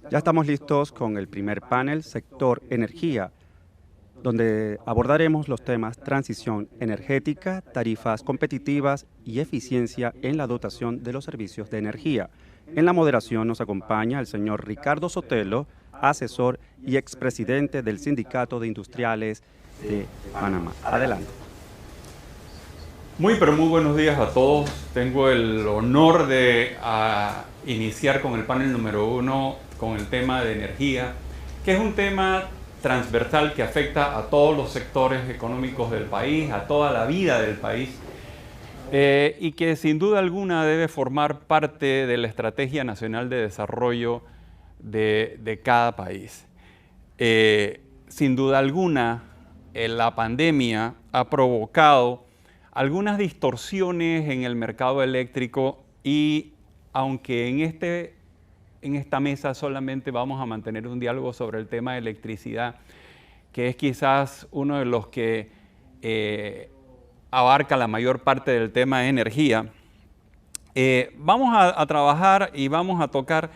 Ya estamos listos con el primer panel, Sector Energía, donde abordaremos los temas transición energética, tarifas competitivas y eficiencia en la dotación de los servicios de energía. En la moderación nos acompaña el señor Ricardo Sotelo, asesor y expresidente del Sindicato de Industriales de Panamá. Adelante. Pero muy buenos días a todos. Tengo el honor de iniciar con el panel número 1 con el tema de energía, que es un tema transversal que afecta a todos los sectores económicos del país, a toda la vida del país, y que sin duda alguna debe formar parte de la Estrategia Nacional de Desarrollo de cada país. Sin duda alguna, la pandemia ha provocado algunas distorsiones en el mercado eléctrico y aunque en esta mesa solamente vamos a mantener un diálogo sobre el tema de electricidad, que es quizás uno de los que abarca la mayor parte del tema de energía, vamos a trabajar y vamos a tocar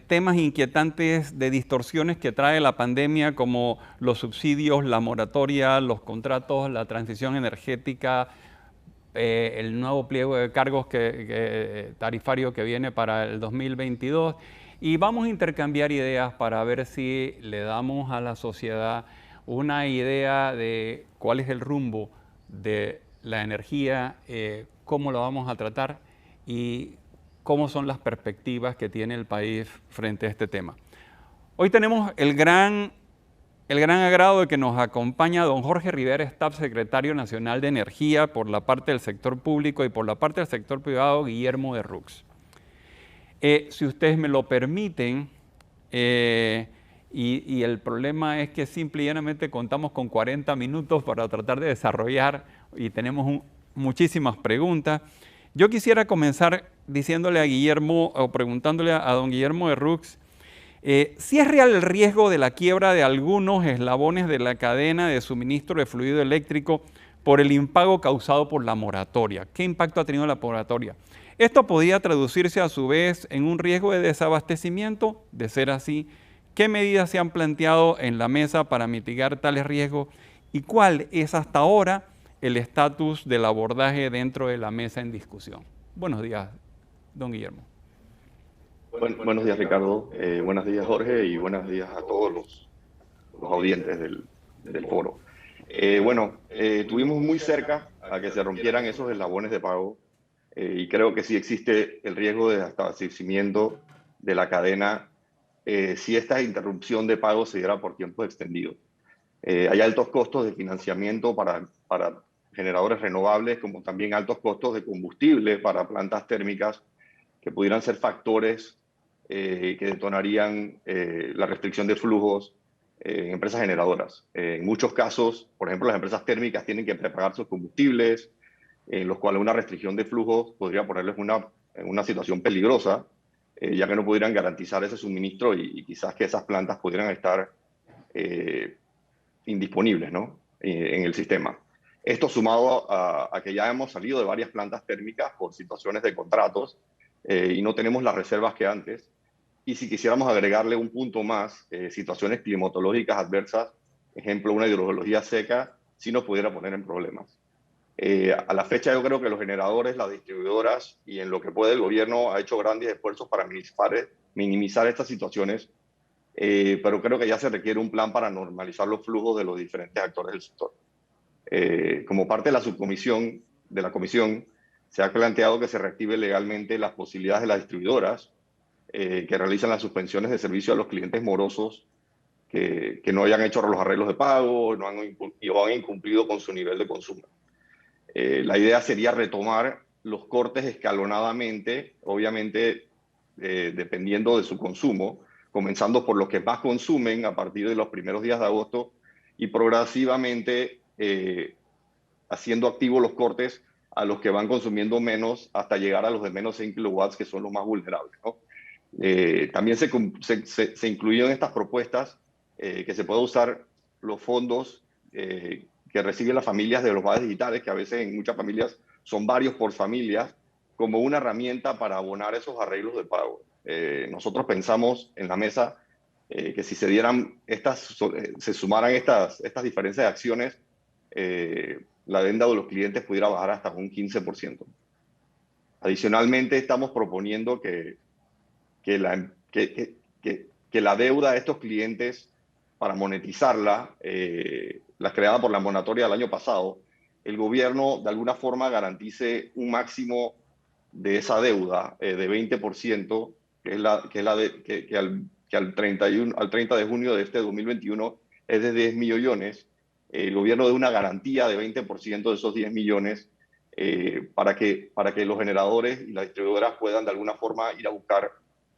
temas inquietantes de distorsiones que trae la pandemia, como los subsidios, la moratoria, los contratos, la transición energética, el nuevo pliego de cargos tarifario que viene para el 2022. Y vamos a intercambiar ideas para ver si le damos a la sociedad una idea de cuál es el rumbo de la energía, cómo lo vamos a tratar y cómo son las perspectivas que tiene el país frente a este tema. Hoy tenemos el gran agrado de que nos acompaña don Jorge Rivera Staff, secretario nacional de Energía por la parte del sector público, y por la parte del sector privado, Guillermo de Rux. Si ustedes me lo permiten, y el problema es que simple y llanamente contamos con 40 minutos para tratar de desarrollar y tenemos muchísimas preguntas. Yo quisiera comenzar diciéndole a Guillermo, o preguntándole a don Guillermo de Rux, si es real el riesgo de la quiebra de algunos eslabones de la cadena de suministro de fluido eléctrico por el impago causado por la moratoria. ¿Qué impacto ha tenido la moratoria? ¿Esto podría traducirse a su vez en un riesgo de desabastecimiento? De ser así, ¿qué medidas se han planteado en la mesa para mitigar tales riesgos? ¿Y cuál es hasta ahora el estatus del abordaje dentro de la mesa en discusión? Buenos días, don Guillermo. Buenos días, Ricardo. Buenos días, Jorge, y buenos días a todos los audientes del foro. Estuvimos muy cerca a que se rompieran esos eslabones de pago, y creo que sí existe el riesgo de desabastecimiento de la cadena si esta interrupción de pago se diera por tiempo extendido. Hay altos costos de financiamiento para generadores renovables, como también altos costos de combustible para plantas térmicas que pudieran ser factores que detonarían la restricción de flujos en empresas generadoras. En muchos casos, por ejemplo, las empresas térmicas tienen que prepagar sus combustibles, en los cuales una restricción de flujos podría ponerles en una situación peligrosa, ya que no pudieran garantizar ese suministro y quizás que esas plantas pudieran estar indisponibles, ¿no? En el sistema. Esto sumado a que ya hemos salido de varias plantas térmicas por situaciones de contratos y no tenemos las reservas que antes. Y si quisiéramos agregarle un punto más, situaciones climatológicas adversas, ejemplo, una hidrología seca, sí nos pudiera poner en problemas. A la fecha yo creo que los generadores, las distribuidoras y en lo que puede el gobierno ha hecho grandes esfuerzos para minimizar estas situaciones, pero creo que ya se requiere un plan para normalizar los flujos de los diferentes actores del sector. Como parte de la subcomisión de la comisión, se ha planteado que se reactive legalmente las posibilidades de las distribuidoras que realizan las suspensiones de servicio a los clientes morosos que no hayan hecho los arreglos de pago o han incumplido con su nivel de consumo. La idea sería retomar los cortes escalonadamente, obviamente dependiendo de su consumo, comenzando por los que más consumen a partir de los primeros días de agosto y progresivamente haciendo activos los cortes a los que van consumiendo menos hasta llegar a los de menos 100 kilowatts, que son los más vulnerables, ¿no? También se incluyeron estas propuestas que se pueda usar los fondos que reciben las familias de los vales digitales, que a veces en muchas familias son varios por familia, como una herramienta para abonar esos arreglos de pago. Nosotros pensamos en la mesa que si se dieran se sumaran estas diferencias de acciones, la deuda de los clientes pudiera bajar hasta un 15%. Adicionalmente, estamos proponiendo que la deuda de estos clientes, para monetizarla, la creada por la moratoria del año pasado, el gobierno de alguna forma garantice un máximo de esa deuda de 20%, que al 30 de junio de este 2021 es de 10 millones. El gobierno dé una garantía de 20% de esos 10 millones para que los generadores y las distribuidoras puedan de alguna forma ir a buscar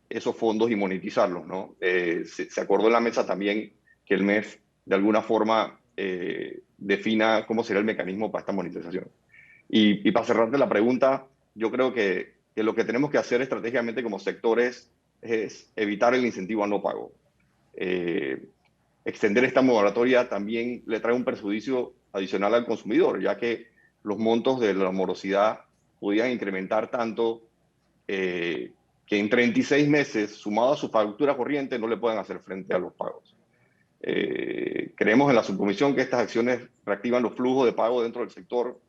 esos fondos y monetizarlos, ¿no? Se acordó en la mesa también que el MEF de alguna forma defina cómo será el mecanismo para esta monetización. Y para cerrarte la pregunta, yo creo que lo que tenemos que hacer estratégicamente como sectores es evitar el incentivo a no pago. Extender esta moratoria también le trae un perjuicio adicional al consumidor, ya que los montos de la morosidad podían incrementar tanto que en 36 meses, sumado a su factura corriente, no le puedan hacer frente a los pagos. Creemos en la subcomisión que estas acciones reactivan los flujos de pago dentro del sector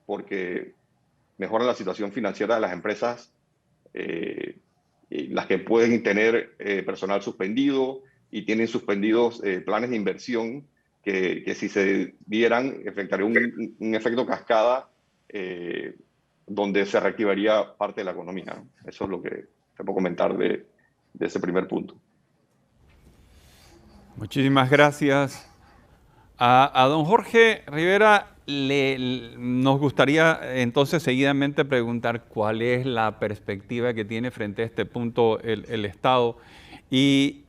porque mejoran la situación financiera de las empresas, las que pueden tener personal suspendido y tienen suspendidos planes de inversión que si se dieran, efectuaría un efecto cascada donde se reactivaría parte de la economía. Eso es lo que te puedo comentar de ese primer punto. Muchísimas gracias. A don Jorge Rivera nos gustaría entonces seguidamente preguntar cuál es la perspectiva que tiene frente a este punto el Estado y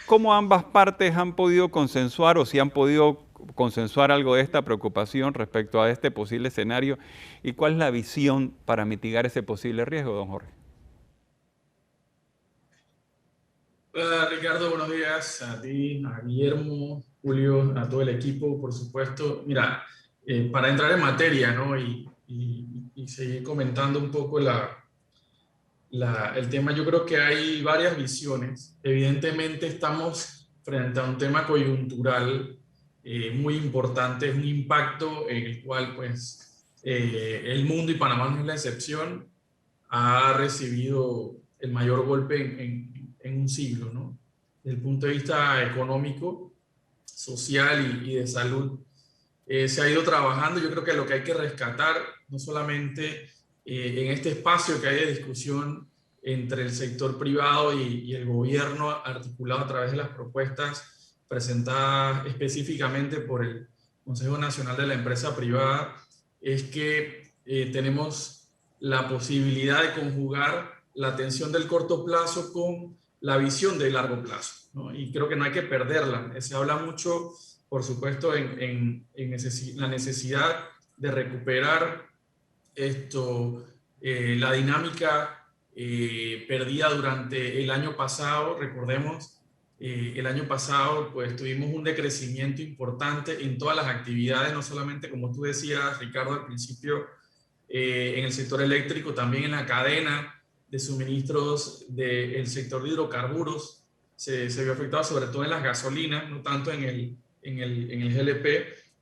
cómo ambas partes han podido consensuar o si han podido consensuar algo de esta preocupación respecto a este posible escenario y cuál es la visión para mitigar ese posible riesgo, don Jorge. Ricardo, buenos días a ti, a Guillermo, Julio, a todo el equipo, por supuesto. Mira, para entrar en materia, ¿no? y seguir comentando un poco el tema, yo creo que hay varias visiones. Evidentemente estamos frente a un tema coyuntural muy importante, un impacto en el cual pues, el mundo, y Panamá no es la excepción, ha recibido el mayor golpe en un siglo, ¿no? Desde el punto de vista económico, social y de salud, se ha ido trabajando. Yo creo que lo que hay que rescatar, no solamente en este espacio que hay de discusión entre el sector privado y el gobierno, articulado a través de las propuestas presentadas específicamente por el Consejo Nacional de la Empresa Privada, es que tenemos la posibilidad de conjugar la atención del corto plazo con la visión de largo plazo, ¿no? Y creo que no hay que perderla. Se habla mucho, por supuesto, en la necesidad de recuperar la dinámica perdida durante el año pasado. Recordemos, el año pasado pues tuvimos un decrecimiento importante en todas las actividades, no solamente, como tú decías, Ricardo, al principio, en el sector eléctrico, también en la cadena de suministros del sector de hidrocarburos se vio afectado, sobre todo en las gasolinas, no tanto en el GLP,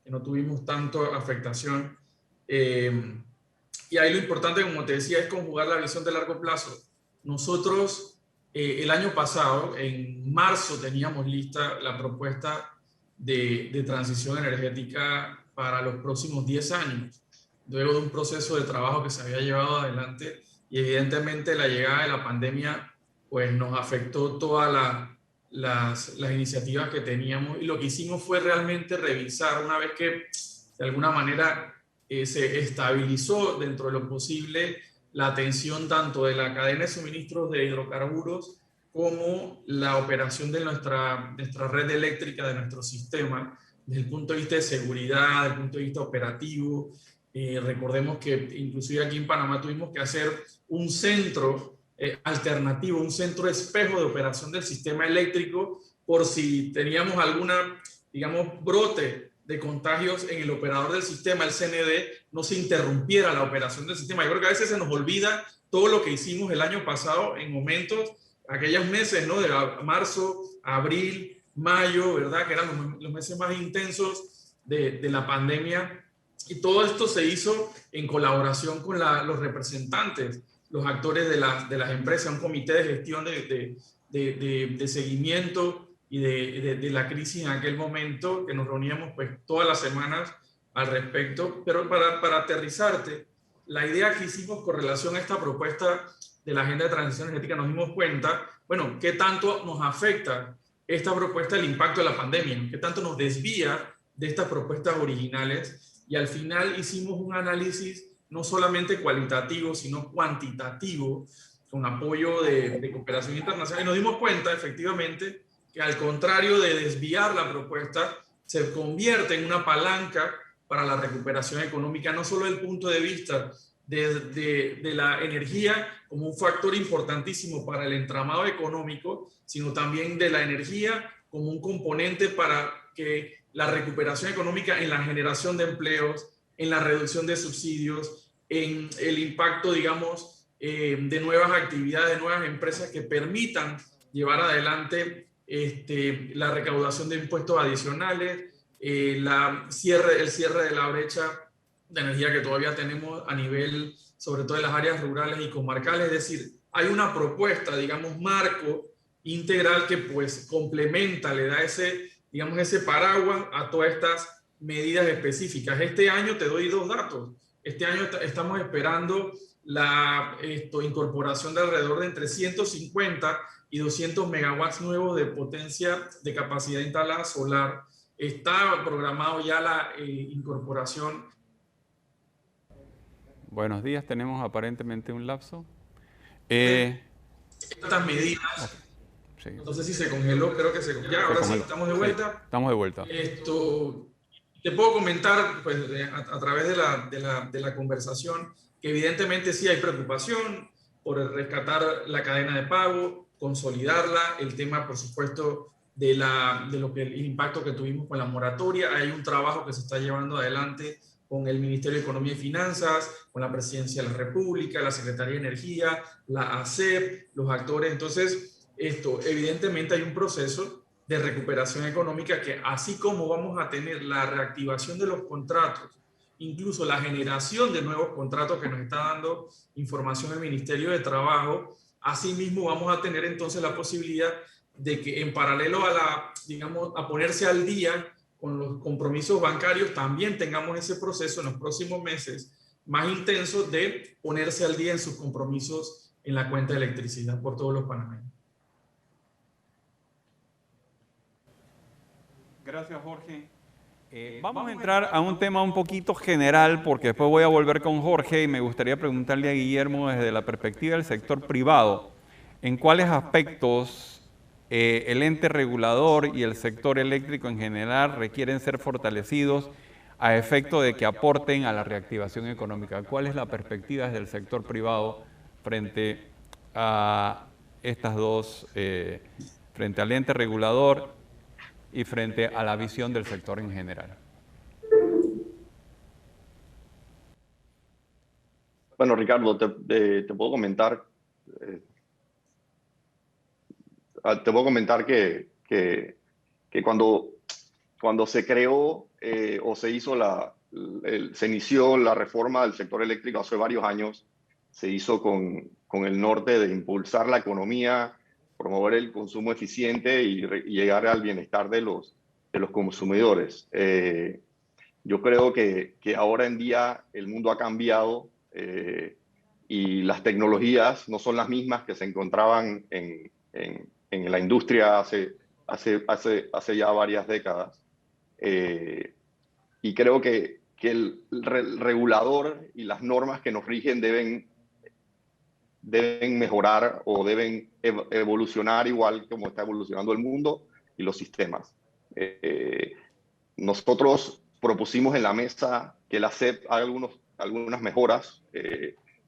que no tuvimos tanto afectación. Y ahí lo importante, como te decía, es conjugar la visión de largo plazo. Nosotros el año pasado, en marzo, teníamos lista la propuesta de transición energética para los próximos 10 años, luego de un proceso de trabajo que se había llevado adelante, y evidentemente la llegada de la pandemia pues nos afectó todas las iniciativas que teníamos, y lo que hicimos fue realmente revisar, una vez que de alguna manera se estabilizó dentro de lo posible la atención tanto de la cadena de suministros de hidrocarburos como la operación de nuestra red eléctrica, de nuestro sistema, desde el punto de vista de seguridad, desde el punto de vista operativo. Recordemos que inclusive aquí en Panamá tuvimos que hacer un centro alternativo, un centro espejo de operación del sistema eléctrico, por si teníamos alguna, digamos, brote de contagios en el operador del sistema, el CND, no se interrumpiera la operación del sistema. Yo creo que a veces se nos olvida todo lo que hicimos el año pasado en momentos, aquellos meses, ¿no? De marzo, abril, mayo, ¿verdad? Que eran los meses más intensos de la pandemia. Y todo esto se hizo en colaboración con los representantes, los actores de las empresas, un comité de gestión de seguimiento y de la crisis en aquel momento, que nos reuníamos pues todas las semanas al respecto. Pero para aterrizarte, la idea que hicimos con relación a esta propuesta de la Agenda de Transición Energética, nos dimos cuenta, bueno, qué tanto nos afecta esta propuesta el impacto de la pandemia, qué tanto nos desvía de estas propuestas originales, y al final hicimos un análisis no solamente cualitativo, sino cuantitativo, con apoyo de cooperación internacional, y nos dimos cuenta efectivamente que al contrario de desviar la propuesta, se convierte en una palanca para la recuperación económica, no solo desde el punto de vista de la energía como un factor importantísimo para el entramado económico, sino también de la energía como un componente para que la recuperación económica en la generación de empleos, en la reducción de subsidios, en el impacto, digamos, de nuevas actividades, de nuevas empresas que permitan llevar adelante la recaudación de impuestos adicionales, el cierre de la brecha de energía que todavía tenemos a nivel, sobre todo en las áreas rurales y comarcales. Es decir, hay una propuesta, digamos, marco integral que pues complementa, le da ese, digamos, ese paraguas a todas estas medidas específicas. Este año te doy dos datos. Este año estamos esperando la incorporación de alrededor de entre 150 y 200 megawatts nuevos de potencia de capacidad instalada solar. Está programado ya la incorporación. Buenos días, tenemos aparentemente un lapso. Estas medidas, sí. No sé si se congeló, creo que se congeló. Ya, ahora congeló. Sí, estamos de vuelta. Sí, estamos de vuelta. Te puedo comentar pues, a través de la conversación que evidentemente sí hay preocupación por rescatar la cadena de pago, consolidarla, el tema, por supuesto, de el impacto que tuvimos con la moratoria. Hay un trabajo que se está llevando adelante con el Ministerio de Economía y Finanzas, con la Presidencia de la República, la Secretaría de Energía, la ASEP, los actores. Entonces, evidentemente hay un proceso de recuperación económica que, así como vamos a tener la reactivación de los contratos, incluso la generación de nuevos contratos que nos está dando información el Ministerio de Trabajo, asimismo vamos a tener entonces la posibilidad de que en paralelo a ponerse al día con los compromisos bancarios, también tengamos ese proceso en los próximos meses más intenso de ponerse al día en sus compromisos en la cuenta de electricidad por todos los panameños. Gracias, Jorge. Vamos a entrar a un tema un poquito general, porque después voy a volver con Jorge y me gustaría preguntarle a Guillermo desde la perspectiva del sector privado, ¿en cuáles aspectos el ente regulador y el sector eléctrico en general requieren ser fortalecidos a efecto de que aporten a la reactivación económica? ¿Cuál es la perspectiva desde el sector privado frente a estas dos, frente al ente regulador y frente a la visión del sector en general? Bueno, Ricardo, te puedo comentar que cuando se creó o se hizo se inició la reforma del sector eléctrico hace varios años, se hizo con el norte de impulsar la economía, promover el consumo eficiente y llegar al bienestar de los consumidores. Yo creo que ahora en día el mundo ha cambiado y las tecnologías no son las mismas que se encontraban en la industria hace ya varias décadas. Y creo que el regulador y las normas que nos rigen deben mejorar o deben evolucionar igual como está evolucionando el mundo y los sistemas. Nosotros propusimos en la mesa que la ASEP haga algunas mejoras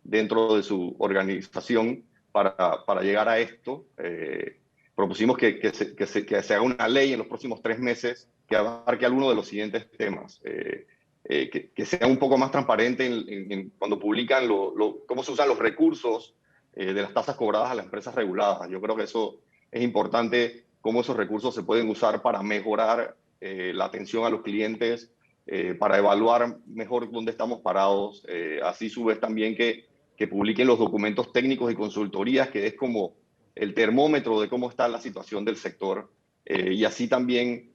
dentro de su organización para llegar a esto. Propusimos que se haga una ley en los próximos 3 meses que abarque alguno de los siguientes temas. Que sea un poco más transparente cuando publican cómo se usan los recursos de las tasas cobradas a las empresas reguladas. Yo creo que eso es importante, cómo esos recursos se pueden usar para mejorar la atención a los clientes, para evaluar mejor dónde estamos parados. Así su vez también que publiquen los documentos técnicos y consultorías, que es como el termómetro de cómo está la situación del sector. Y así también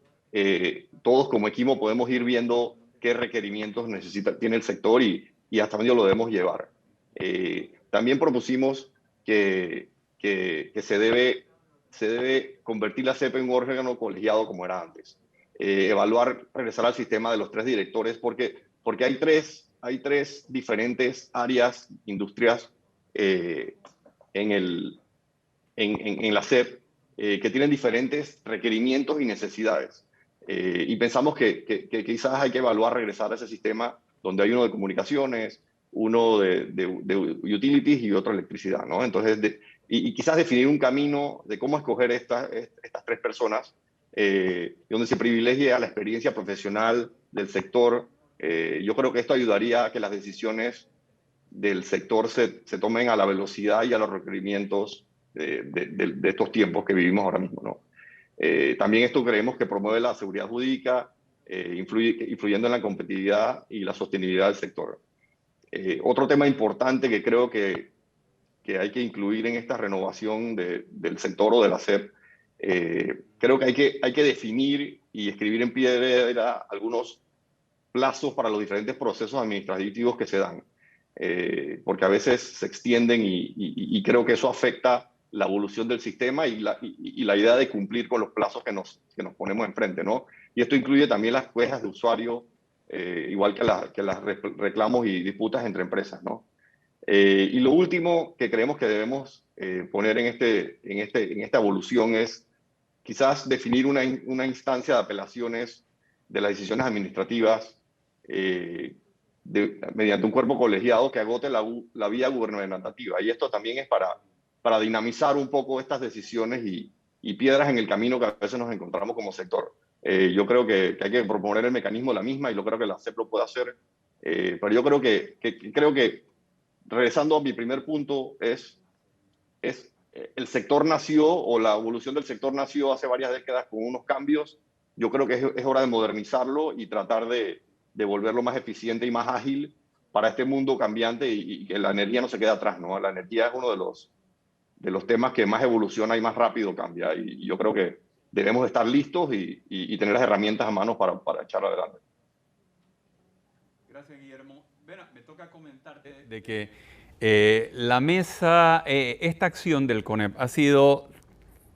todos como equipo podemos ir viendo qué requerimientos tiene el sector y hasta dónde lo debemos llevar. También propusimos que se debe convertir la CEP en un órgano colegiado como era antes. Regresar al sistema de los 3 directores, porque hay tres diferentes áreas, industrias en la CEP que tienen diferentes requerimientos y necesidades. Y pensamos que quizás hay que evaluar regresar a ese sistema donde hay uno de comunicaciones, uno de utilities y otro de electricidad, ¿no? Entonces, y quizás definir un camino de cómo escoger estas 3 personas, donde se privilegie a la experiencia profesional del sector. Yo creo que esto ayudaría a que las decisiones del sector se tomen a la velocidad y a los requerimientos de estos tiempos que vivimos ahora mismo, ¿no? También esto creemos que promueve la seguridad jurídica, influyendo en la competitividad y la sostenibilidad del sector. Otro tema importante que creo que hay que incluir en esta renovación del sector o de la CEP, creo que hay que definir y escribir en piedra algunos plazos para los diferentes procesos administrativos que se dan, porque a veces se extienden y creo que eso afecta la evolución del sistema y la idea de cumplir con los plazos que nos ponemos enfrente, ¿no? Y esto incluye también las quejas de usuario, igual que las reclamos y disputas entre empresas, ¿no? Y lo último que creemos que debemos poner en esta evolución es quizás definir una instancia de apelaciones de las decisiones administrativas mediante un cuerpo colegiado que agote la vía gubernamentativa. Y esto también es para dinamizar un poco estas decisiones y piedras en el camino que a veces nos encontramos como sector. Yo creo que hay que proponer el mecanismo de la misma y yo creo que la CEP lo puede hacer. Pero yo creo que, regresando a mi primer punto, el sector nació, o la evolución del sector nació hace varias décadas con unos cambios. Yo creo que es hora de modernizarlo y tratar de volverlo más eficiente y más ágil para este mundo cambiante y que la energía no se quede atrás, ¿no? La energía es uno de los temas que más evoluciona y más rápido cambia. Y yo creo que debemos estar listos y tener las herramientas a mano para echar adelante. Gracias, Guillermo. Bueno, me toca comentarte de que la mesa, esta acción del CONEP ha sido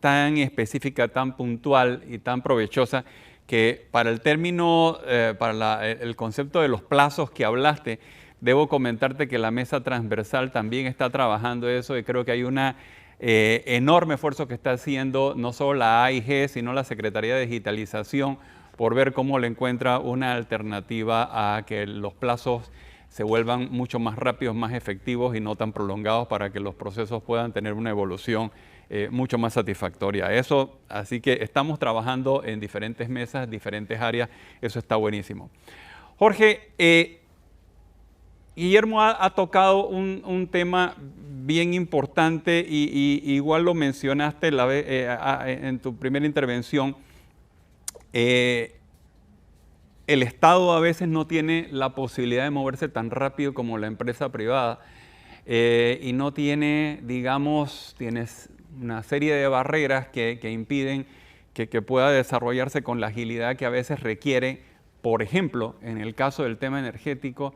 tan específica, tan puntual y tan provechosa que para el término, para el concepto de los plazos que hablaste, debo comentarte que la mesa transversal también está trabajando eso y creo que hay un enorme esfuerzo que está haciendo no solo la AIG, sino la Secretaría de Digitalización por ver cómo le encuentra una alternativa a que los plazos se vuelvan mucho más rápidos, más efectivos y no tan prolongados para que los procesos puedan tener una evolución mucho más satisfactoria. Eso, así que estamos trabajando en diferentes mesas, diferentes áreas, eso está buenísimo. Jorge, Guillermo ha tocado un tema bien importante y igual lo mencionaste en tu primera intervención. El Estado a veces no tiene la posibilidad de moverse tan rápido como la empresa privada y no tiene, digamos, tienes una serie de barreras que impiden que pueda desarrollarse con la agilidad que a veces requiere, por ejemplo, en el caso del tema energético,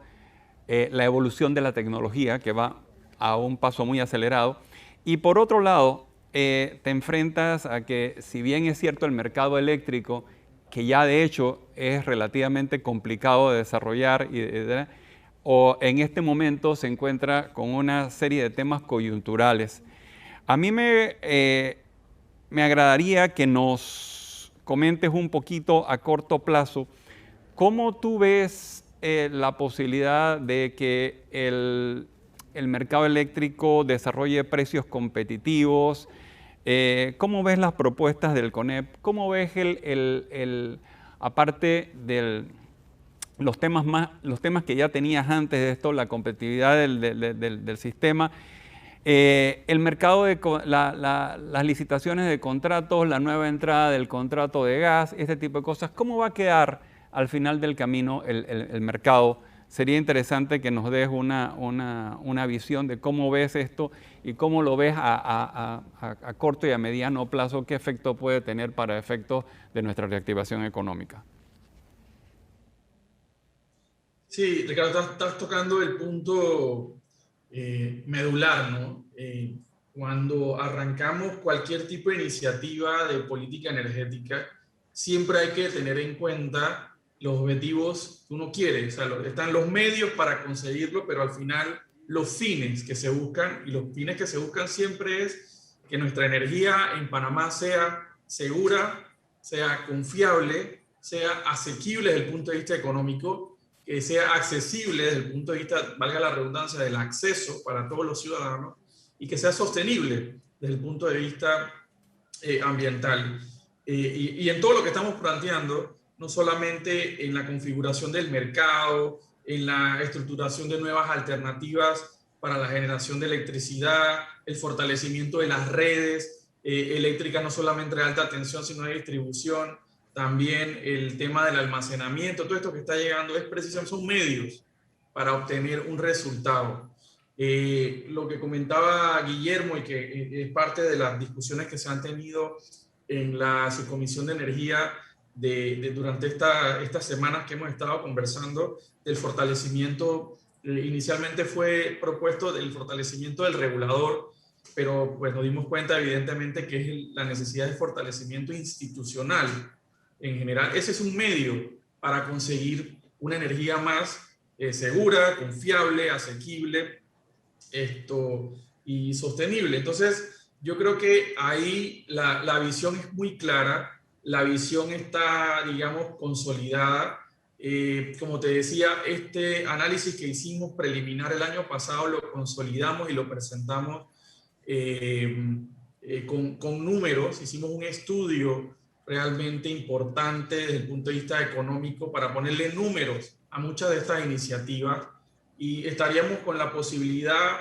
la evolución de la tecnología que va a un paso muy acelerado. Y por otro lado, te enfrentas a que, si bien es cierto el mercado eléctrico, que ya de hecho es relativamente complicado de desarrollar, o en este momento se encuentra con una serie de temas coyunturales. A mí me agradaría que nos comentes un poquito a corto plazo cómo tú ves la posibilidad de que el mercado eléctrico desarrolle precios competitivos. ¿Cómo ves las propuestas del CONEP? ¿Cómo ves aparte de los temas que ya tenías antes de esto, la competitividad del sistema, el mercado las licitaciones de contratos, la nueva entrada del contrato de gas, este tipo de cosas, ¿cómo va a quedar al final del camino el mercado? Sería interesante que nos des una visión de cómo ves esto y cómo lo ves a corto y a mediano plazo, qué efecto puede tener para efectos de nuestra reactivación económica. Sí, Ricardo, estás tocando el punto medular, ¿no? Cuando arrancamos cualquier tipo de iniciativa de política energética, siempre hay que tener en cuenta los objetivos que uno quiere. O sea, están los medios para conseguirlo, pero al final los fines que se buscan, y los fines que se buscan siempre es que nuestra energía en Panamá sea segura, sea confiable, sea asequible desde el punto de vista económico, que sea accesible desde el punto de vista, valga la redundancia, del acceso para todos los ciudadanos, y que sea sostenible desde el punto de vista ambiental. Y en todo lo que estamos planteando, no solamente en la configuración del mercado, en la estructuración de nuevas alternativas para la generación de electricidad, el fortalecimiento de las redes eléctricas, no solamente de alta tensión, sino de distribución, también el tema del almacenamiento, todo esto que está llegando es precisamente, son medios para obtener un resultado. Lo que comentaba Guillermo y que es parte de las discusiones que se han tenido en la Subcomisión de Energía durante estas semanas que hemos estado conversando del fortalecimiento, inicialmente fue propuesto el fortalecimiento del regulador, pero pues nos dimos cuenta evidentemente que es la necesidad de fortalecimiento institucional en general. Ese es un medio para conseguir una energía más segura, confiable, asequible y sostenible. Entonces, yo creo que ahí la visión es muy clara, la visión está, digamos, consolidada. Como te decía, este análisis que hicimos preliminar el año pasado lo consolidamos y lo presentamos con números. Hicimos un estudio realmente importante desde el punto de vista económico para ponerle números a muchas de estas iniciativas, y estaríamos con la posibilidad,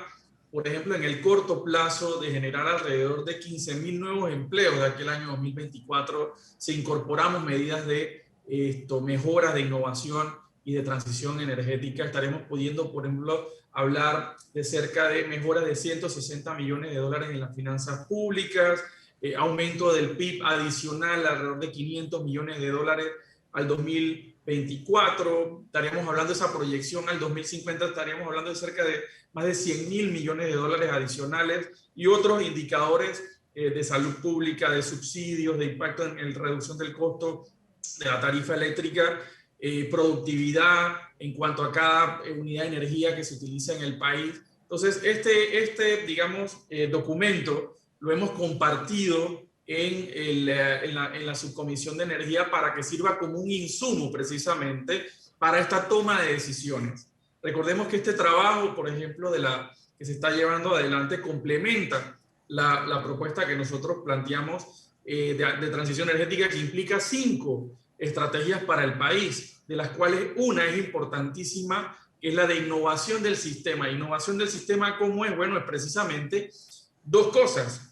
por ejemplo, en el corto plazo de generar alrededor de 15.000 nuevos empleos de aquel año 2024 si incorporamos medidas de mejoras de innovación y de transición energética. Estaremos pudiendo, por ejemplo, hablar de cerca de mejoras de 160 millones de dólares en las finanzas públicas, aumento del PIB adicional alrededor de 500 millones de dólares al 2024, estaríamos hablando de esa proyección al 2050, estaríamos hablando de cerca de más de 100.000 millones de dólares adicionales, y otros indicadores de salud pública, de subsidios, de impacto en la reducción del costo de la tarifa eléctrica, productividad en cuanto a cada unidad de energía que se utiliza en el país. Entonces, digamos, documento lo hemos compartido en la Subcomisión de Energía para que sirva como un insumo precisamente para esta toma de decisiones. Recordemos que este trabajo, por ejemplo, que se está llevando adelante, complementa la propuesta que nosotros planteamos de transición energética, que implica 5 estrategias para el país, de las cuales una es importantísima, que es la de innovación del sistema. Innovación del sistema, ¿cómo es? Bueno, es precisamente 2 cosas.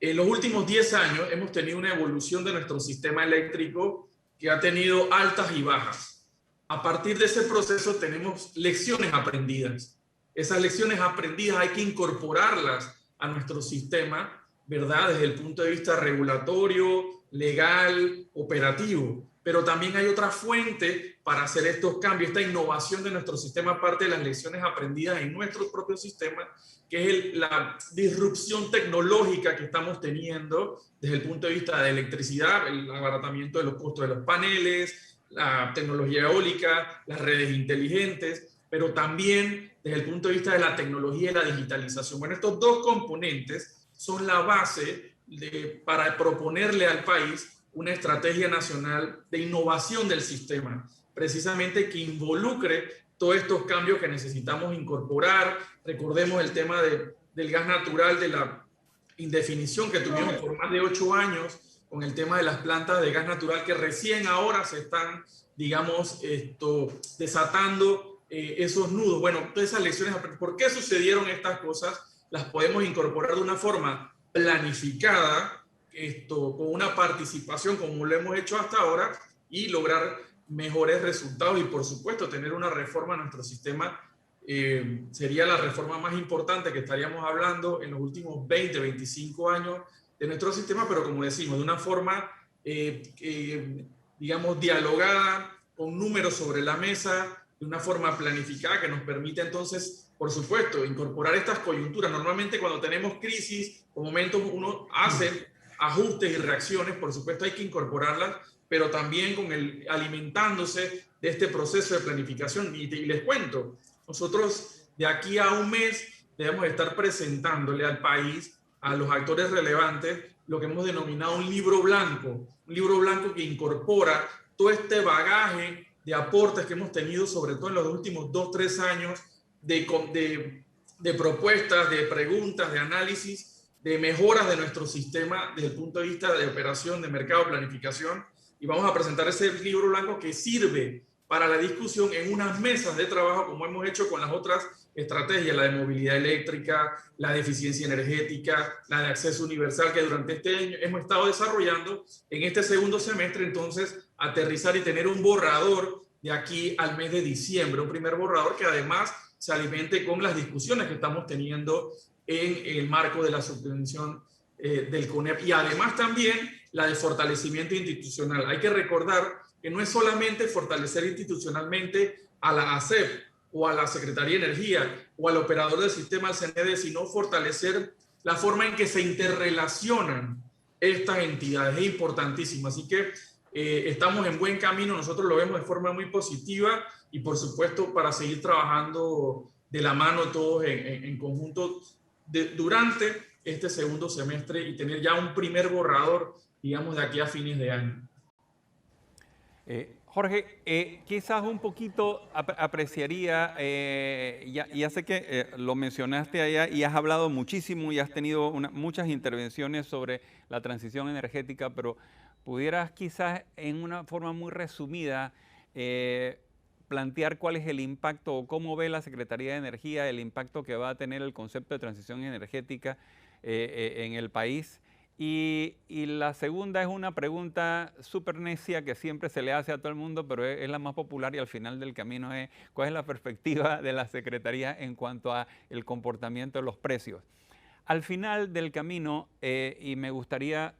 En los últimos 10 años hemos tenido una evolución de nuestro sistema eléctrico que ha tenido altas y bajas. A partir de ese proceso tenemos lecciones aprendidas. Esas lecciones aprendidas hay que incorporarlas a nuestro sistema, ¿verdad? Desde el punto de vista regulatorio, legal, operativo. Pero también hay otra fuente para hacer estos cambios, esta innovación de nuestro sistema, aparte de las lecciones aprendidas en nuestro propio sistema, que es la disrupción tecnológica que estamos teniendo desde el punto de vista de electricidad, el abaratamiento de los costos de los paneles, la tecnología eólica, las redes inteligentes, pero también desde el punto de vista de la tecnología y la digitalización. Bueno, estos 2 componentes son la base para proponerle al país una estrategia nacional de innovación del sistema, precisamente que involucre todos estos cambios que necesitamos incorporar. Recordemos el tema del gas natural, de la indefinición que tuvimos por más de 8 años con el tema de las plantas de gas natural que recién ahora se están, digamos, desatando esos nudos. Bueno, todas esas lecciones, ¿por qué sucedieron estas cosas? Las podemos incorporar de una forma planificada, con una participación como lo hemos hecho hasta ahora y lograr mejores resultados y por supuesto tener una reforma en nuestro sistema. Sería la reforma más importante que estaríamos hablando en los últimos 20, 25 años de nuestro sistema, pero como decimos, de una forma, digamos, dialogada, con números sobre la mesa, de una forma planificada que nos permite entonces, por supuesto, incorporar estas coyunturas. Normalmente cuando tenemos crisis o momentos uno hace ajustes y reacciones, por supuesto hay que incorporarlas, pero también alimentándose de este proceso de planificación. Y les cuento, nosotros de aquí a un mes debemos estar presentándole al país, a los actores relevantes, lo que hemos denominado un libro blanco que incorpora todo este bagaje de aportes que hemos tenido, sobre todo en los últimos 2, 3 años, de propuestas, de preguntas, de análisis, de mejoras de nuestro sistema desde el punto de vista de operación, de mercado, planificación. Y vamos a presentar ese libro blanco que sirve para la discusión en unas mesas de trabajo, como hemos hecho con las otras estrategias, la de movilidad eléctrica, la de eficiencia energética, la de acceso universal, que durante este año hemos estado desarrollando en este segundo semestre. Entonces, aterrizar y tener un borrador de aquí al mes de diciembre, un primer borrador que además se alimente con las discusiones que estamos teniendo en el marco de la subvención del CONEP, y además también la de fortalecimiento institucional. Hay que recordar que no es solamente fortalecer institucionalmente a la ACEP o a la Secretaría de Energía o al operador del sistema, al CNE, sino fortalecer la forma en que se interrelacionan estas entidades. Es importantísimo. Así que estamos en buen camino, nosotros lo vemos de forma muy positiva y por supuesto para seguir trabajando de la mano todos en conjunto durante este segundo semestre y tener ya un primer borrador, digamos, de aquí a fines de año. Jorge, quizás un poquito apreciaría, ya sé que lo mencionaste allá y has hablado muchísimo y has tenido muchas intervenciones sobre la transición energética, pero pudieras quizás en una forma muy resumida plantear cuál es el impacto o cómo ve la Secretaría de Energía el impacto que va a tener el concepto de transición energética en el país. Y la segunda es una pregunta súper necia que siempre se le hace a todo el mundo, pero es la más popular y al final del camino es ¿cuál es la perspectiva de la Secretaría en cuanto a el comportamiento de los precios? Al final del camino, y me gustaría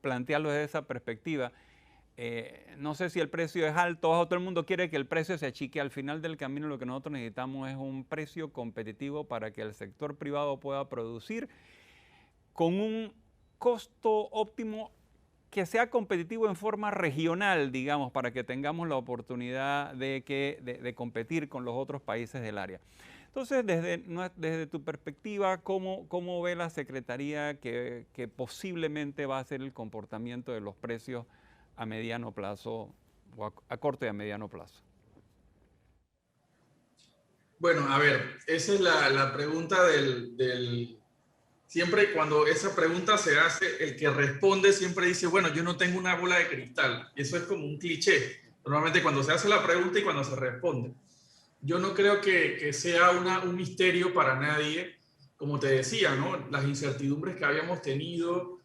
plantearlo desde esa perspectiva, no sé si el precio es alto o bajo, todo el mundo quiere que el precio se achique. Al final del camino lo que nosotros necesitamos es un precio competitivo para que el sector privado pueda producir con un costo óptimo que sea competitivo en forma regional, digamos, para que tengamos la oportunidad de competir con los otros países del área. Entonces, desde tu perspectiva, ¿cómo ve la Secretaría que posiblemente va a ser el comportamiento de los precios a mediano plazo o a corto y a mediano plazo? Bueno, a ver, esa es la pregunta del siempre cuando esa pregunta se hace, el que responde siempre dice, bueno, yo no tengo una bola de cristal. Eso es como un cliché. Normalmente cuando se hace la pregunta y cuando se responde. Yo no creo que sea un misterio para nadie, como te decía, ¿no? Las incertidumbres que habíamos tenido,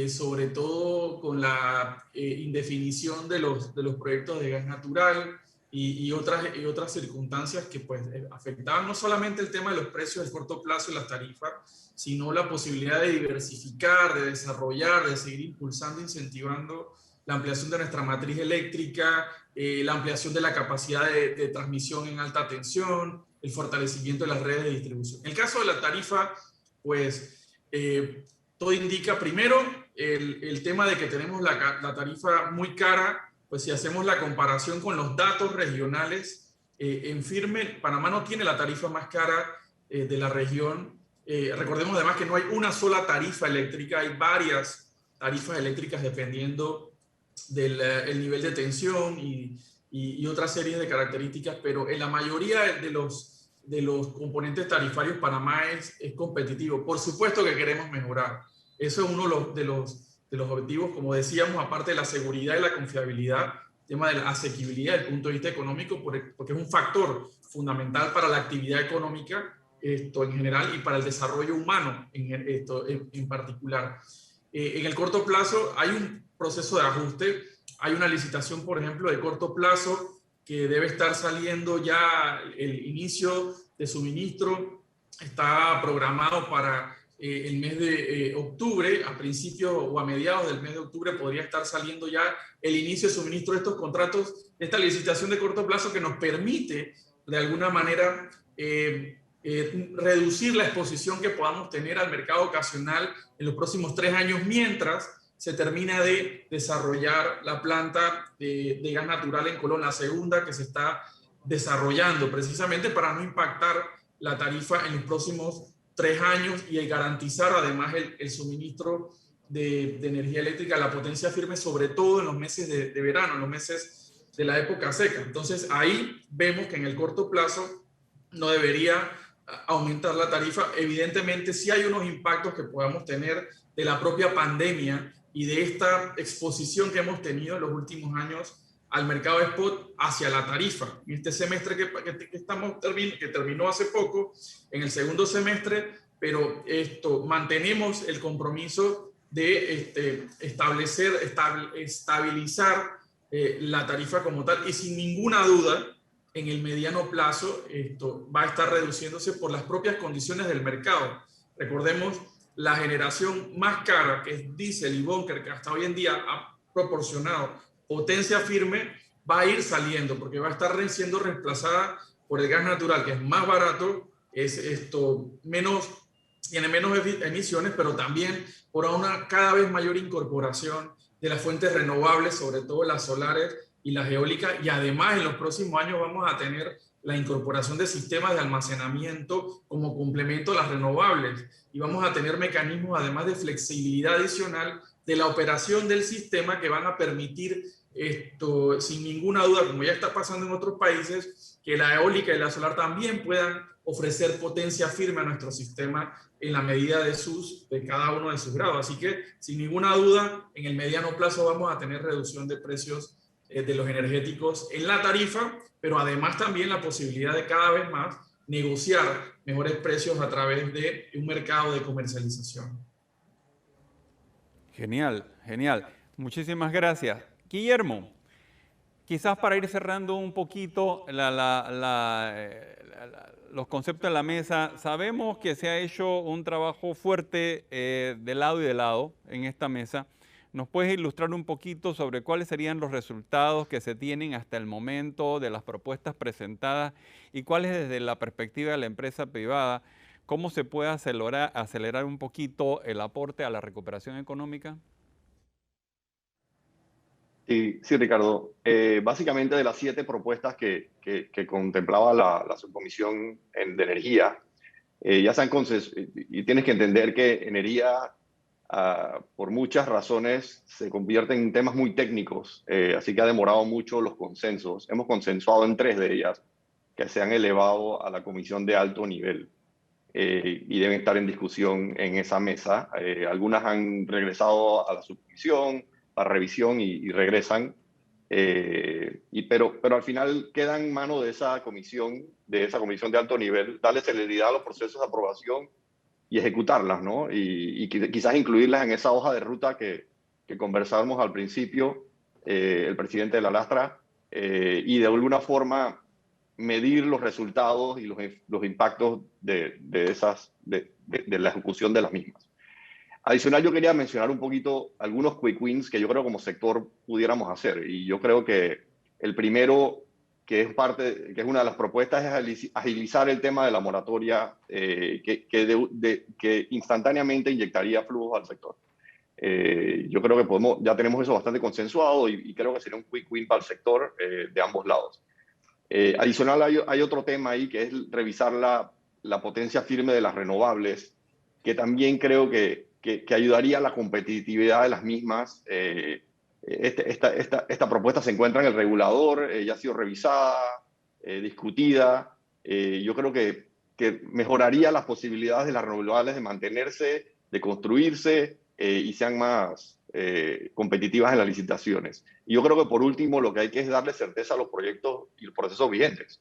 sobre todo con la indefinición de los proyectos de gas natural y otras circunstancias que pues, afectaban no solamente el tema de los precios de corto plazo y las tarifas, sino la posibilidad de diversificar, de desarrollar, de seguir impulsando, incentivando la ampliación de nuestra matriz eléctrica, la ampliación de la capacidad de transmisión en alta tensión, el fortalecimiento de las redes de distribución. En el caso de la tarifa, pues todo indica primero el tema de que tenemos la tarifa muy cara, pues si hacemos la comparación con los datos regionales, en firme, Panamá no tiene la tarifa más cara de la región. Recordemos además que no hay una sola tarifa eléctrica, hay varias tarifas eléctricas dependiendo del nivel de tensión y otras series de características, pero en la mayoría de los componentes tarifarios Panamá es competitivo. Por supuesto que queremos mejorar. Eso es uno de de los objetivos, como decíamos, aparte de la seguridad y la confiabilidad, el tema de la asequibilidad desde el punto de vista económico, porque es un factor fundamental para la actividad económica en general y para el desarrollo humano en particular. En el corto plazo hay un proceso de ajuste, hay una licitación, por ejemplo, de corto plazo que debe estar saliendo ya el inicio de suministro, está programado para el mes de octubre, a principios o a mediados del mes de octubre podría estar saliendo ya el inicio de suministro de estos contratos, esta licitación de corto plazo que nos permite de alguna manera reducir la exposición que podamos tener al mercado ocasional en los próximos 3 años mientras se termina de desarrollar la planta de gas natural en Colón, la segunda que se está desarrollando precisamente para no impactar la tarifa en los próximos 3 años y garantizar además el suministro de energía eléctrica, la potencia firme, sobre todo en los meses de verano, en los meses de la época seca. Entonces ahí vemos que en el corto plazo no debería aumentar la tarifa. Evidentemente sí hay unos impactos que podamos tener de la propia pandemia y de esta exposición que hemos tenido en los últimos años al mercado de spot hacia la tarifa. En este semestre que terminó hace poco, en el segundo semestre, pero mantenemos el compromiso de estabilizar la tarifa como tal y sin ninguna duda en el mediano plazo esto va a estar reduciéndose por las propias condiciones del mercado. Recordemos la generación más cara, que es diésel y búnker, que hasta hoy en día ha proporcionado potencia firme, va a ir saliendo porque va a estar siendo reemplazada por el gas natural, que es más barato, tiene menos emisiones, pero también por una cada vez mayor incorporación de las fuentes renovables, sobre todo las solares y las eólicas, y además en los próximos años vamos a tener la incorporación de sistemas de almacenamiento como complemento a las renovables, y vamos a tener mecanismos además de flexibilidad adicional de la operación del sistema que van a permitir sin ninguna duda, como ya está pasando en otros países, que la eólica y la solar también puedan ofrecer potencia firme a nuestro sistema en la medida de cada uno de sus grados. Así que, sin ninguna duda, en el mediano plazo vamos a tener reducción de precios de los energéticos en la tarifa, pero además también la posibilidad de cada vez más negociar mejores precios a través de un mercado de comercialización. Genial, genial. Muchísimas gracias. Guillermo, quizás para ir cerrando un poquito los conceptos de la mesa, sabemos que se ha hecho un trabajo fuerte de lado y de lado en esta mesa. ¿Nos puedes ilustrar un poquito sobre cuáles serían los resultados que se tienen hasta el momento de las propuestas presentadas y cuáles desde la perspectiva de la empresa privada, cómo se puede acelerar un poquito el aporte a la recuperación económica? Sí, Ricardo. Básicamente de las 7 propuestas que contemplaba la subcomisión de energía, ya se han y tienes que entender que energía, por muchas razones, se convierte en temas muy técnicos, así que ha demorado mucho los consensos. Hemos consensuado en 3 de ellas que se han elevado a la comisión de alto nivel y deben estar en discusión en esa mesa. Algunas han regresado a la subcomisión para revisión y regresan, pero al final queda en mano de esa comisión de alto nivel darle celeridad a los procesos de aprobación y ejecutarlas, ¿no? Y quizás incluirlas en esa hoja de ruta que conversábamos al principio, el presidente de la Lastra, y de alguna forma medir los resultados y los impactos de la ejecución de las mismas. Adicional, yo quería mencionar un poquito algunos quick wins que yo creo como sector pudiéramos hacer. Y yo creo que el primero, que es una de las propuestas, es agilizar el tema de la moratoria que instantáneamente inyectaría flujos al sector. Yo creo que ya tenemos eso bastante consensuado y creo que sería un quick win para el sector de ambos lados. Adicional, hay otro tema ahí que es revisar la potencia firme de las renovables, que también creo que ayudaría a la competitividad de las mismas. Esta propuesta se encuentra en el regulador, ya ha sido revisada, discutida. Yo creo que mejoraría las posibilidades de las renovables de mantenerse, de construirse y sean más competitivas en las licitaciones. Y yo creo que por último lo que hay que es darle certeza a los proyectos y los procesos vigentes.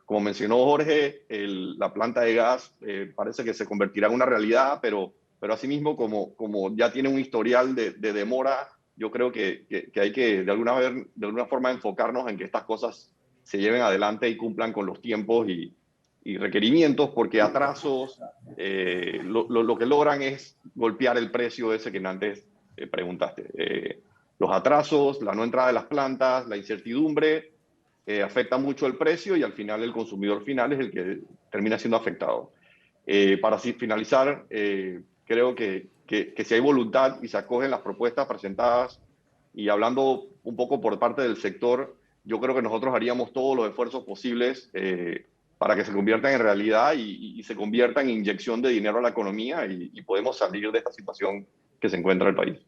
Como mencionó Jorge, la planta de gas parece que se convertirá en una realidad, pero asimismo como ya tiene un historial de demora, yo creo que hay que de alguna forma enfocarnos en que estas cosas se lleven adelante y cumplan con los tiempos y requerimientos, porque atrasos lo que logran es golpear el precio ese que antes preguntaste. Los atrasos, la no entrada de las plantas, la incertidumbre afecta mucho el precio y al final el consumidor final es el que termina siendo afectado. Para así finalizar, creo que si hay voluntad y se acogen las propuestas presentadas y hablando un poco por parte del sector, yo creo que nosotros haríamos todos los esfuerzos posibles para que se conviertan en realidad y se convierta en inyección de dinero a la economía y podemos salir de esta situación que se encuentra el país.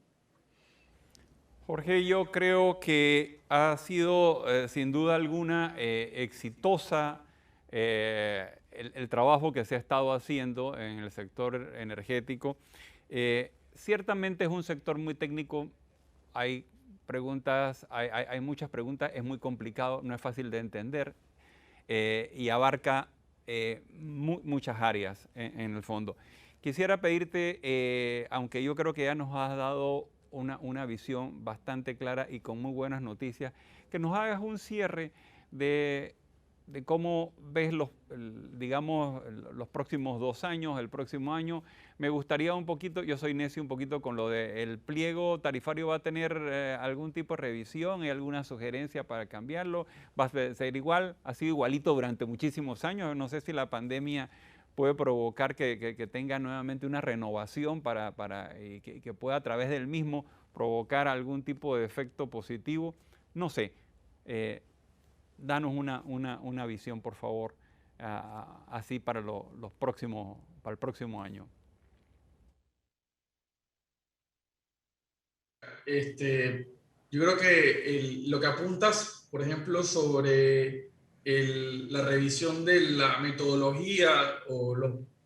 Jorge, yo creo que ha sido sin duda alguna exitosa el trabajo que se ha estado haciendo en el sector energético. Ciertamente es un sector muy técnico, hay preguntas, hay muchas preguntas, es muy complicado, no es fácil de entender y abarca muchas áreas en el fondo. Quisiera pedirte, aunque yo creo que ya nos has dado una visión bastante clara y con muy buenas noticias, que nos hagas un cierre de cómo ves digamos, los próximos 2 años, el próximo año. Me gustaría un poquito, yo soy necio un poquito con lo del pliego tarifario, ¿va a tener algún tipo de revisión y alguna sugerencia para cambiarlo? ¿Va a ser igual? ¿Ha sido igualito durante muchísimos años? No sé si la pandemia puede provocar que tenga nuevamente una renovación y que pueda a través del mismo provocar algún tipo de efecto positivo. No sé, danos una visión, por favor, así para el próximo año. Yo creo que lo que apuntas, por ejemplo, sobre la revisión de la metodología o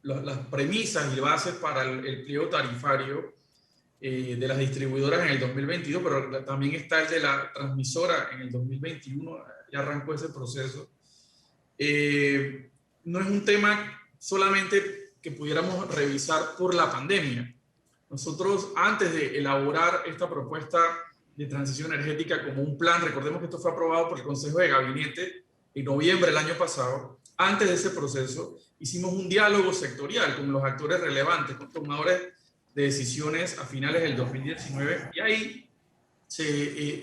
las premisas y bases para el pliego tarifario de las distribuidoras en el 2022, pero también está el de la transmisora en el 2021, ya arrancó ese proceso. No es un tema solamente que pudiéramos revisar por la pandemia. Nosotros, antes de elaborar esta propuesta de transición energética como un plan, recordemos que esto fue aprobado por el Consejo de Gabinete en noviembre del año pasado. Antes de ese proceso, hicimos un diálogo sectorial con los actores relevantes, con tomadores de decisiones a finales del 2019, y ahí se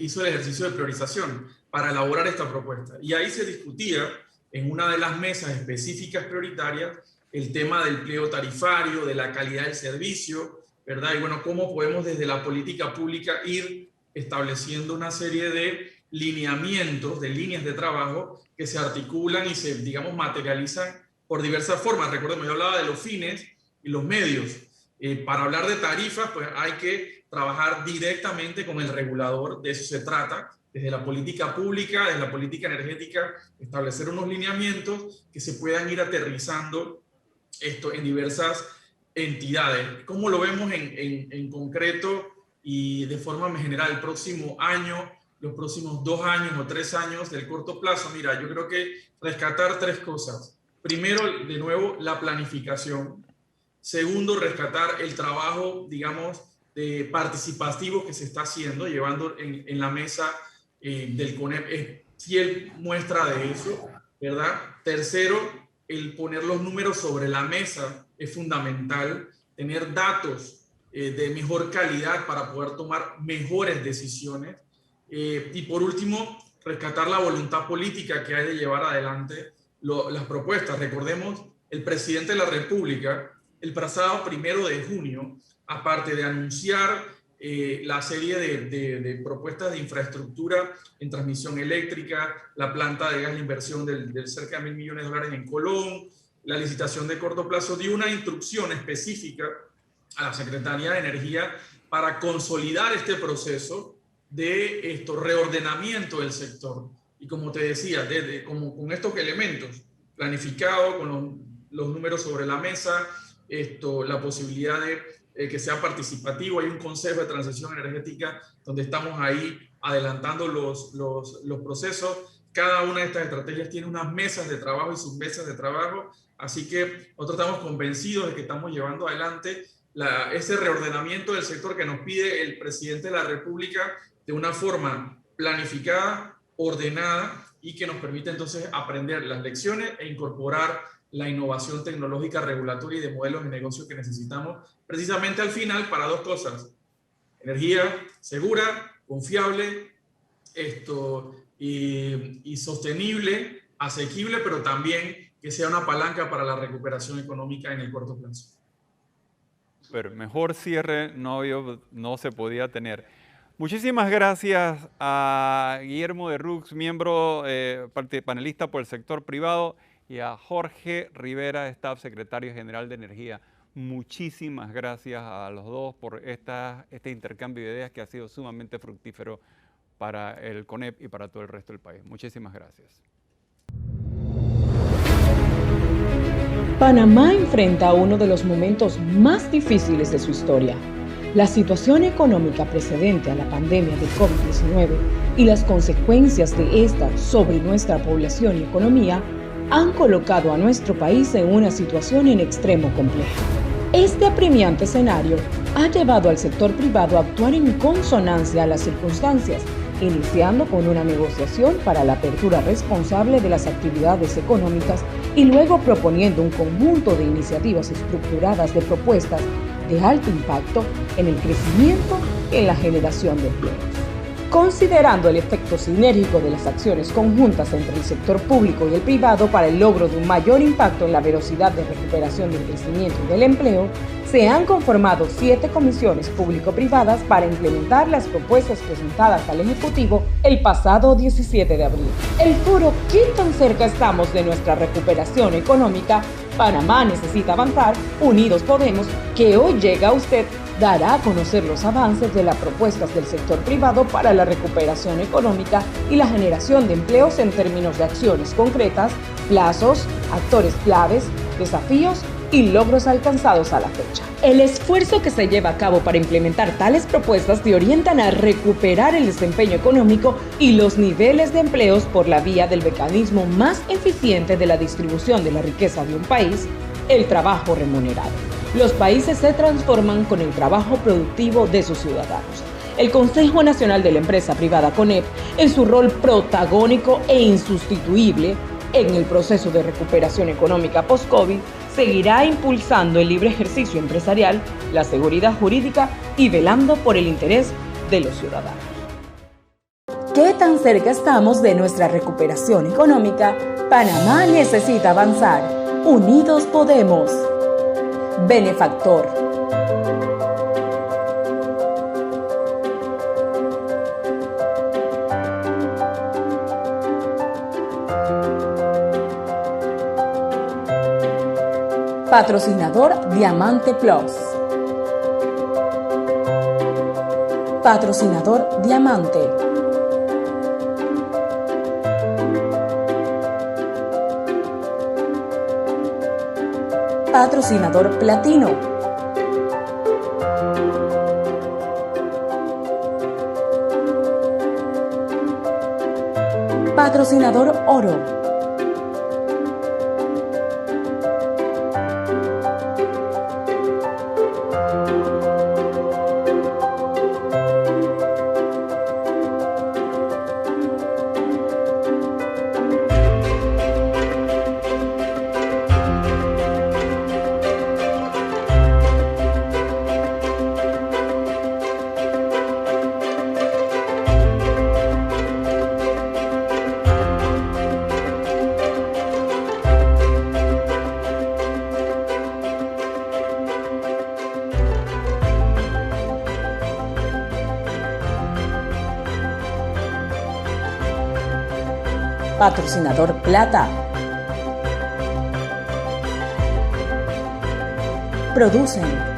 hizo el ejercicio de priorización para elaborar esta propuesta. Y ahí se discutía en una de las mesas específicas prioritarias el tema del pliego tarifario, de la calidad del servicio, ¿verdad? Y bueno, cómo podemos desde la política pública ir estableciendo una serie de lineamientos, de líneas de trabajo que se articulan y se, digamos, materializan por diversas formas. Recordemos, yo hablaba de los fines y los medios. Para hablar de tarifas, pues hay que trabajar directamente con el regulador, de eso se trata, desde la política pública, desde la política energética, establecer unos lineamientos que se puedan ir aterrizando esto en diversas entidades. ¿Cómo lo vemos en concreto y de forma general el próximo año, los próximos 2 años o 3 años del corto plazo? Mira, yo creo que rescatar 3 cosas. Primero, de nuevo, la planificación. Segundo, rescatar el trabajo, digamos, participativo que se está haciendo, llevando en la mesa del CONEP, es fiel muestra de eso, ¿verdad? Tercero, el poner los números sobre la mesa es fundamental, tener datos de mejor calidad para poder tomar mejores decisiones. Y por último, rescatar la voluntad política que hay de llevar adelante las propuestas. Recordemos, el presidente de la República, el pasado 1 de junio, aparte de anunciar la serie de propuestas de infraestructura en transmisión eléctrica, la planta de gas, la inversión de cerca de $1.000 millones en Colón, la licitación de corto plazo, dio una instrucción específica a la Secretaría de Energía para consolidar este proceso de reordenamiento del sector. Y como te decía, con estos elementos, planificado, con los números sobre la mesa, la posibilidad de que sea participativo. Hay un consejo de transición energética donde estamos ahí adelantando los procesos. Cada una de estas estrategias tiene unas mesas de trabajo y submesas de trabajo, así que nosotros estamos convencidos de que estamos llevando adelante ese reordenamiento del sector que nos pide el presidente de la República de una forma planificada, ordenada, y que nos permite entonces aprender las lecciones e incorporar la innovación tecnológica, regulatoria y de modelos de negocio que necesitamos precisamente al final para dos cosas: energía segura, confiable, y sostenible, asequible, pero también que sea una palanca para la recuperación económica en el corto plazo. Pero mejor cierre no se podía tener. Muchísimas gracias a Guillermo de Rux, miembro, panelista por el sector privado, y a Jorge Rivera, Staff Secretario General de Energía. Muchísimas gracias a los dos por este intercambio de ideas que ha sido sumamente fructífero para el CONEP y para todo el resto del país. Muchísimas gracias. Panamá enfrenta uno de los momentos más difíciles de su historia. La situación económica precedente a la pandemia de COVID-19 y las consecuencias de esta sobre nuestra población y economía han colocado a nuestro país en una situación en extremo compleja. Este apremiante escenario ha llevado al sector privado a actuar en consonancia a las circunstancias, iniciando con una negociación para la apertura responsable de las actividades económicas y luego proponiendo un conjunto de iniciativas estructuradas de propuestas de alto impacto en el crecimiento y en la generación de empleos. Considerando el efecto sinérgico de las acciones conjuntas entre el sector público y el privado para el logro de un mayor impacto en la velocidad de recuperación del crecimiento y del empleo, se han conformado 7 comisiones público-privadas para implementar las propuestas presentadas al Ejecutivo el pasado 17 de abril. El foro ¿Qué tan cerca estamos de nuestra recuperación económica? Panamá necesita avanzar, Unidos Podemos, que hoy llega a usted, dará a conocer los avances de las propuestas del sector privado para la recuperación económica y la generación de empleos en términos de acciones concretas, plazos, actores claves, desafíos y logros alcanzados a la fecha. El esfuerzo que se lleva a cabo para implementar tales propuestas te orientan a recuperar el desempeño económico y los niveles de empleos por la vía del mecanismo más eficiente de la distribución de la riqueza de un país, el trabajo remunerado. Los países se transforman con el trabajo productivo de sus ciudadanos. El Consejo Nacional de la Empresa Privada CONEP, en su rol protagónico e insustituible en el proceso de recuperación económica post-COVID, seguirá impulsando el libre ejercicio empresarial, la seguridad jurídica y velando por el interés de los ciudadanos. ¿Qué tan cerca estamos de nuestra recuperación económica? Panamá necesita avanzar. Unidos Podemos. Benefactor. Patrocinador Diamante Plus. Patrocinador Diamante. Patrocinador Platino. Patrocinador Oro. Patrocinador Plata. Producen